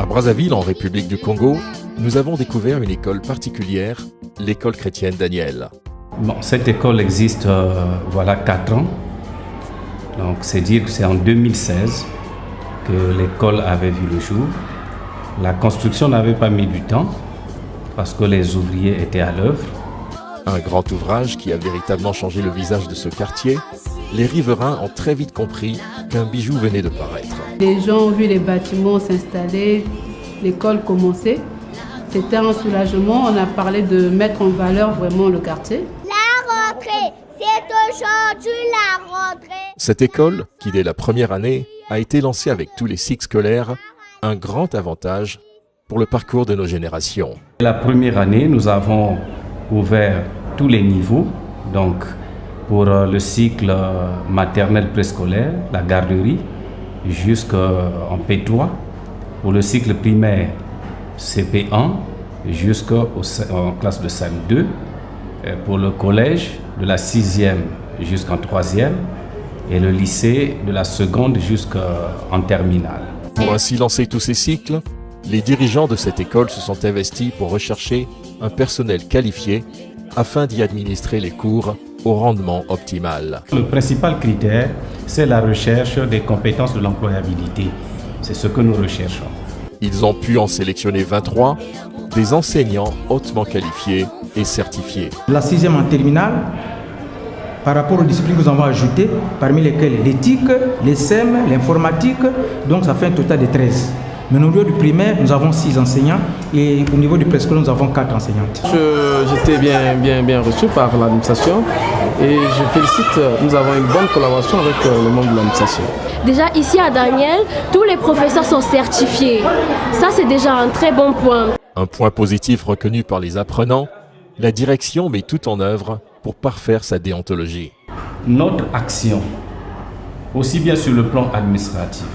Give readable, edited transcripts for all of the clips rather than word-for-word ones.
À Brazzaville, en République du Congo, nous avons découvert une école particulière, l'école chrétienne Daniel. Bon, cette école existe voilà 4 ans. Donc c'est dire que c'est en 2016 que l'école avait vu le jour. La construction n'avait pas mis du temps parce que les ouvriers étaient à l'œuvre. Un grand ouvrage qui a véritablement changé le visage de ce quartier. Les riverains ont très vite compris qu'un bijou venait de paraître. Les gens ont vu les bâtiments s'installer, l'école commencer. C'était un soulagement, on a parlé de mettre en valeur vraiment le quartier. La rentrée, c'est aujourd'hui la rentrée. Cette école, qui dès la première année a été lancée avec tous les cycles scolaires, un grand avantage pour le parcours de nos générations. La première année, nous avons ouvert tous les niveaux, donc pour le cycle maternel préscolaire, la garderie, jusqu'en P3, pour le cycle primaire CP1 jusqu'en classe de CM2, pour le collège de la 6e jusqu'en 3e et le lycée de la seconde jusqu'en terminale. Pour ainsi lancer tous ces cycles, les dirigeants de cette école se sont investis pour rechercher un personnel qualifié afin d'y administrer les cours au rendement optimal. Le principal critère, c'est la recherche des compétences de l'employabilité. C'est ce que nous recherchons. Ils ont pu en sélectionner 23, des enseignants hautement qualifiés et certifiés. La 6e en terminale, par rapport aux disciplines que nous avons ajoutées, parmi lesquelles l'éthique, les SEM, l'informatique, donc ça fait un total de 13. Mais au niveau du primaire, nous avons 6 enseignants et au niveau du préscolaire, nous avons 4 enseignantes. J'étais bien reçu par l'administration et je félicite, nous avons une bonne collaboration avec le monde de l'administration. Déjà ici à Daniel, tous les professeurs sont certifiés. Ça c'est déjà un très bon point. Un point positif reconnu par les apprenants, la direction met tout en œuvre pour parfaire sa déontologie. Notre action, aussi bien sur le plan administratif,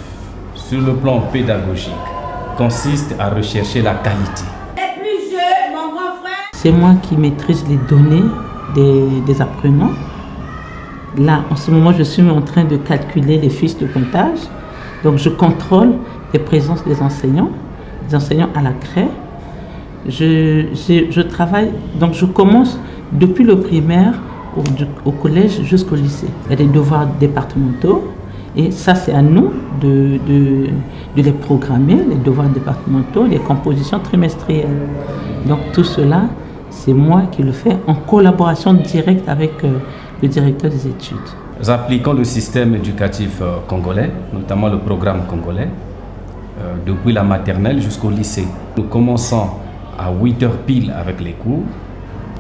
sur le plan pédagogique, consiste à rechercher la qualité. C'est moi qui maîtrise les données des apprenants. Là, en ce moment, je suis en train de calculer les fiches de comptage. Donc, je contrôle les présences des enseignants à la craie. Je travaille, donc je commence depuis le primaire au collège jusqu'au lycée. Il y a des devoirs départementaux. Et ça, c'est à nous de les programmer, les devoirs départementaux, les compositions trimestrielles. Donc tout cela, c'est moi qui le fais en collaboration directe avec le directeur des études. Nous appliquons le système éducatif congolais, notamment le programme congolais, depuis la maternelle jusqu'au lycée. Nous commençons à 8h pile avec les cours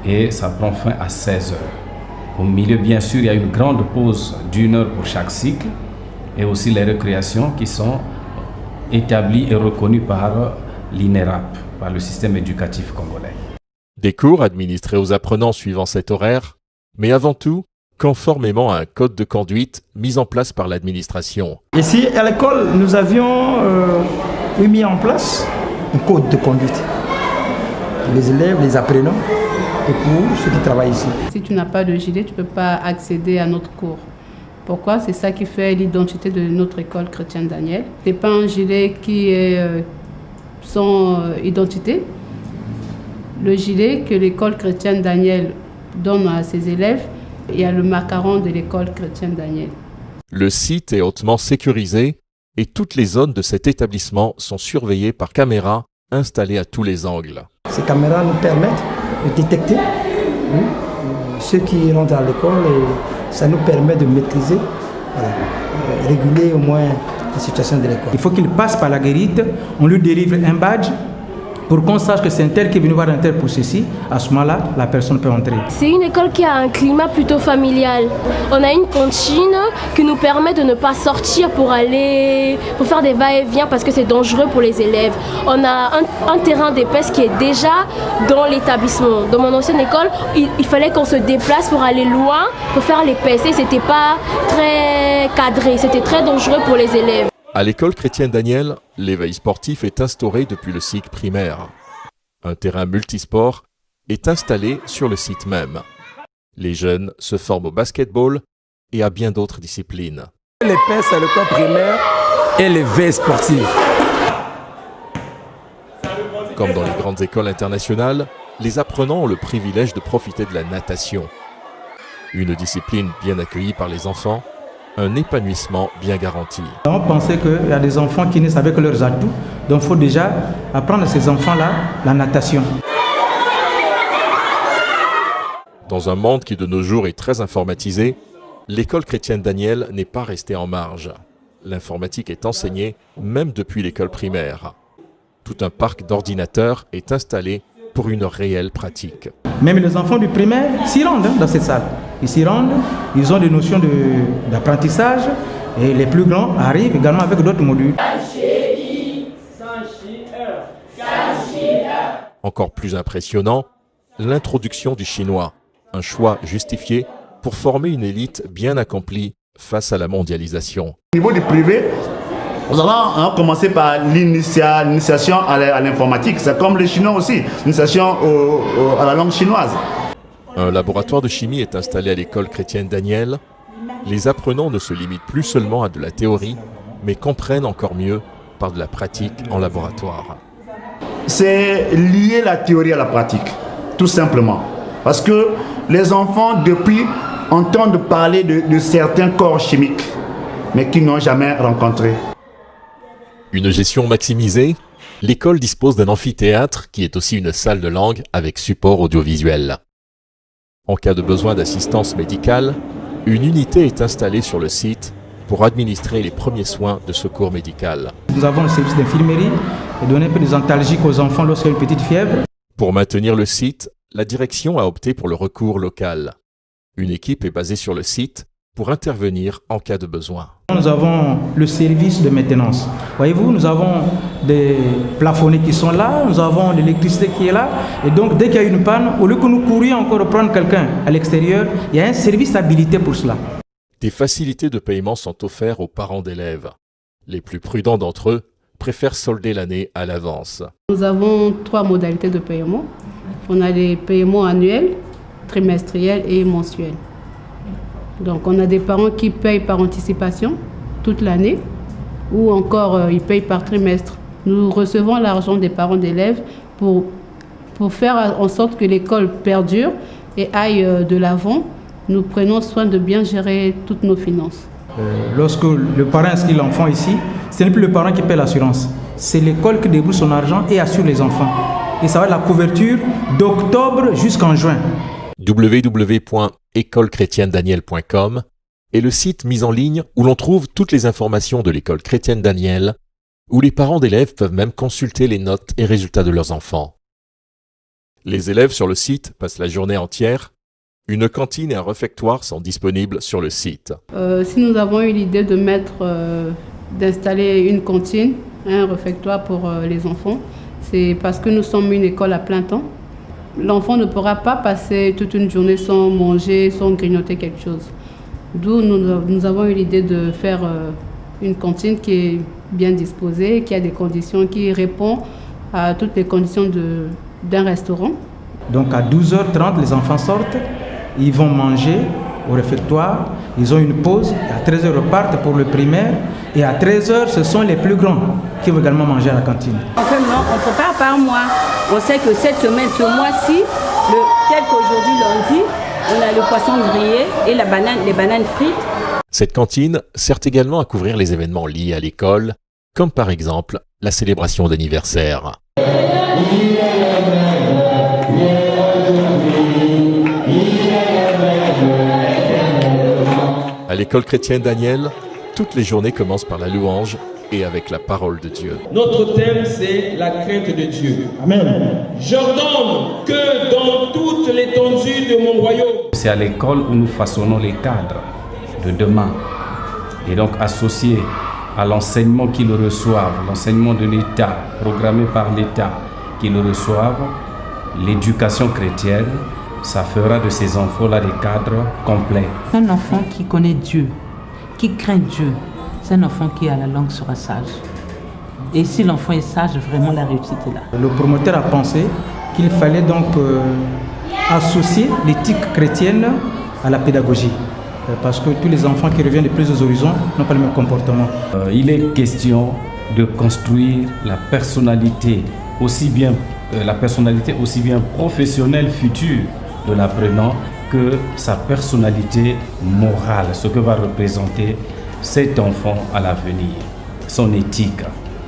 et ça prend fin à 16h. Au milieu, bien sûr, il y a une grande pause d'1 heure pour chaque cycle. Et aussi les récréations qui sont établies et reconnues par l'INERAP, par le système éducatif congolais. Des cours administrés aux apprenants suivant cet horaire, mais avant tout, conformément à un code de conduite mis en place par l'administration. Ici, à l'école, nous avions mis en place un code de conduite pour les élèves, les apprenants et pour ceux qui travaillent ici. Si tu n'as pas de gilet, tu ne peux pas accéder à notre cours. Pourquoi? C'est ça qui fait l'identité de notre école chrétienne Daniel. Ce n'est pas un gilet qui est sans identité. Le gilet que l'école chrétienne Daniel donne à ses élèves, il y a le macaron de l'école chrétienne Daniel. Le site est hautement sécurisé et toutes les zones de cet établissement sont surveillées par caméras installées à tous les angles. Ces caméras nous permettent de détecter ceux qui rentrent à l'école et ça nous permet de maîtriser, réguler au moins la situation de l'école. Il faut qu'il passe par la guérite, on lui délivre un badge pour qu'on sache que c'est un tel qui est venu voir un tel pour ceci. À ce moment-là, la personne peut entrer. C'est une école qui a un climat plutôt familial. On a une cantine qui nous permet de ne pas sortir pour faire des va-et-vient parce que c'est dangereux pour les élèves. On a un terrain d'épaisse qui est déjà dans l'établissement. Dans mon ancienne école, il fallait qu'on se déplace pour aller loin pour faire l'épaisse et c'était pas très cadré, c'était très dangereux pour les élèves. À l'école chrétienne Daniel, l'éveil sportif est instauré depuis le cycle primaire. Un terrain multisport est installé sur le site même. Les jeunes se forment au basketball et à bien d'autres disciplines. L'épaisse à l'école primaire et l'éveil sportif. Comme dans les grandes écoles internationales, les apprenants ont le privilège de profiter de la natation. Une discipline bien accueillie par les enfants, un épanouissement bien garanti. On pensait qu'il y a des enfants qui naissent avec leurs atouts, donc il faut déjà apprendre à ces enfants-là la natation. Dans un monde qui de nos jours est très informatisé, l'école chrétienne Daniel n'est pas restée en marge. L'informatique est enseignée même depuis l'école primaire. Tout un parc d'ordinateurs est installé pour une réelle pratique. Même les enfants du primaire s'y rendent dans cette salle. Ils s'y rendent, ils ont des notions d'apprentissage et les plus grands arrivent également avec d'autres modules. Encore plus impressionnant, l'introduction du chinois, un choix justifié pour former une élite bien accomplie face à la mondialisation. Au niveau du privé, nous allons commencer par l'initiation à l'informatique. C'est comme les Chinois aussi, l'initiation à la langue chinoise. Un laboratoire de chimie est installé à l'école chrétienne Daniel. Les apprenants ne se limitent plus seulement à de la théorie, mais comprennent encore mieux par de la pratique en laboratoire. C'est lier la théorie à la pratique, tout simplement. Parce que les enfants, depuis, entendent parler de certains corps chimiques, mais qu'ils n'ont jamais rencontrés. Une gestion maximisée, l'école dispose d'un amphithéâtre qui est aussi une salle de langue avec support audiovisuel. En cas de besoin d'assistance médicale, une unité est installée sur le site pour administrer les premiers soins de secours médical. Nous avons le service d'infirmerie et donner un peu des antalgiques aux enfants lorsqu'il y a une petite fièvre. Pour maintenir le site, la direction a opté pour le recours local. Une équipe est basée sur le site pour intervenir en cas de besoin. Nous avons le service de maintenance. Voyez-vous, nous avons des plafonnés qui sont là, nous avons l'électricité qui est là. Et donc, dès qu'il y a une panne, au lieu que nous courions encore prendre quelqu'un à l'extérieur, il y a un service habilité pour cela. Des facilités de paiement sont offertes aux parents d'élèves. Les plus prudents d'entre eux préfèrent solder l'année à l'avance. Nous avons 3 modalités de paiement. On a les paiements annuels, trimestriels et mensuels. Donc on a des parents qui payent par anticipation toute l'année ou encore ils payent par trimestre. Nous recevons l'argent des parents d'élèves pour faire en sorte que l'école perdure et aille de l'avant. Nous prenons soin de bien gérer toutes nos finances. Lorsque le parent inscrit l'enfant ici, ce n'est plus le parent qui paie l'assurance. C'est l'école qui débourse son argent et assure les enfants. Et ça va être la couverture d'octobre jusqu'en juin. www.écolechrétiennedaniel.com est le site mis en ligne où l'on trouve toutes les informations de l'école chrétienne Daniel, où les parents d'élèves peuvent même consulter les notes et résultats de leurs enfants. Les élèves sur le site passent la journée entière. Une cantine et un réfectoire sont disponibles sur le site. Si nous avons eu l'idée d'installer une cantine, un réfectoire pour les enfants, c'est parce que nous sommes une école à plein temps. L'enfant ne pourra pas passer toute une journée sans manger, sans grignoter quelque chose. D'où nous avons eu l'idée de faire une cantine qui est bien disposée, qui a des conditions, qui répond à toutes les conditions d'un restaurant. Donc à 12h30, les enfants sortent, ils vont manger au réfectoire, ils ont une pause, et à 13h repartent pour le primaire, et à 13h, ce sont les plus grands qui vont également manger à la cantine. En fait, non, on prépare par mois. On sait que cette semaine, ce mois-ci, tel qu'aujourd'hui lundi, on a le poisson grillé et les bananes frites. Cette cantine sert également à couvrir les événements liés à l'école, comme par exemple la célébration d'anniversaire. À l'école chrétienne Daniel, toutes les journées commencent par la louange et avec la parole de Dieu. Notre thème, c'est la crainte de Dieu. Amen. J'ordonne que dans toute l'étendue de mon royaume... C'est à l'école où nous façonnons les cadres de demain. Et donc associé à l'enseignement qu'ils reçoivent, l'enseignement de l'État, programmé par l'État qu'ils reçoivent, l'éducation chrétienne, ça fera de ces enfants-là des cadres complets. Un enfant qui connaît Dieu, qui craint Dieu, c'est un enfant qui a la langue sera sage. Et si l'enfant est sage, vraiment la réussite est là. Le promoteur a pensé qu'il fallait donc associer l'éthique chrétienne à la pédagogie. Parce que tous les enfants qui reviennent de plusieurs horizons n'ont pas le même comportement. Il est question de construire la personnalité aussi bien la personnalité aussi bien professionnelle future de l'apprenant que sa personnalité morale, ce que va représenter cet enfant à l'avenir, son éthique.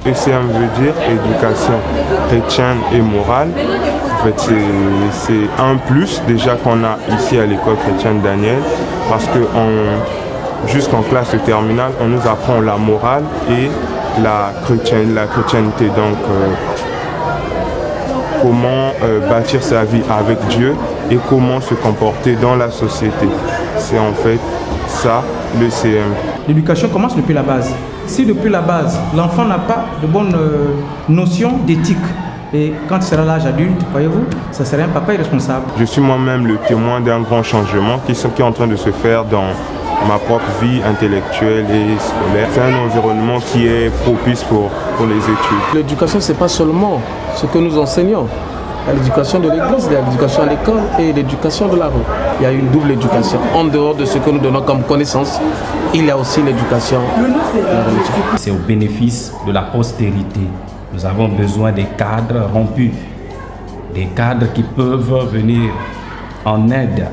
ECM veut dire éducation chrétienne et morale. En fait, c'est un plus déjà qu'on a ici à l'école chrétienne Daniel, parce que jusqu'en classe terminale, on nous apprend la morale et la chrétienté. Donc, comment bâtir sa vie avec Dieu et comment se comporter dans la société. C'est en fait ça, le CM. L'éducation commence depuis la base. Si depuis la base, l'enfant n'a pas de bonnes notions d'éthique, et quand il sera à l'âge adulte, voyez-vous, ça serait un papa irresponsable. Je suis moi-même le témoin d'un grand changement qui est en train de se faire dans ma propre vie intellectuelle et scolaire. C'est un environnement qui est propice pour les études. L'éducation, ce n'est pas seulement ce que nous enseignons. Il y a l'éducation de l'église, il y a l'éducation à l'école et l'éducation de la rue. Il y a une double éducation. En dehors de ce que nous donnons comme connaissance, il y a aussi l'éducation de la religion. C'est au bénéfice de la postérité. Nous avons besoin des cadres rompus, des cadres qui peuvent venir en aide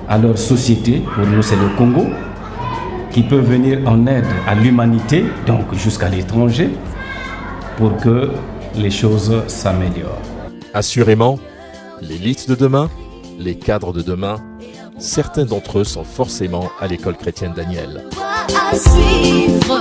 à leur société, pour nous c'est le Congo, qui peuvent venir en aide à l'humanité, donc jusqu'à l'étranger, pour que les choses s'améliorent. Assurément, l'élite de demain, les cadres de demain, certains d'entre eux sont forcément à l'école chrétienne Daniel. À suivre.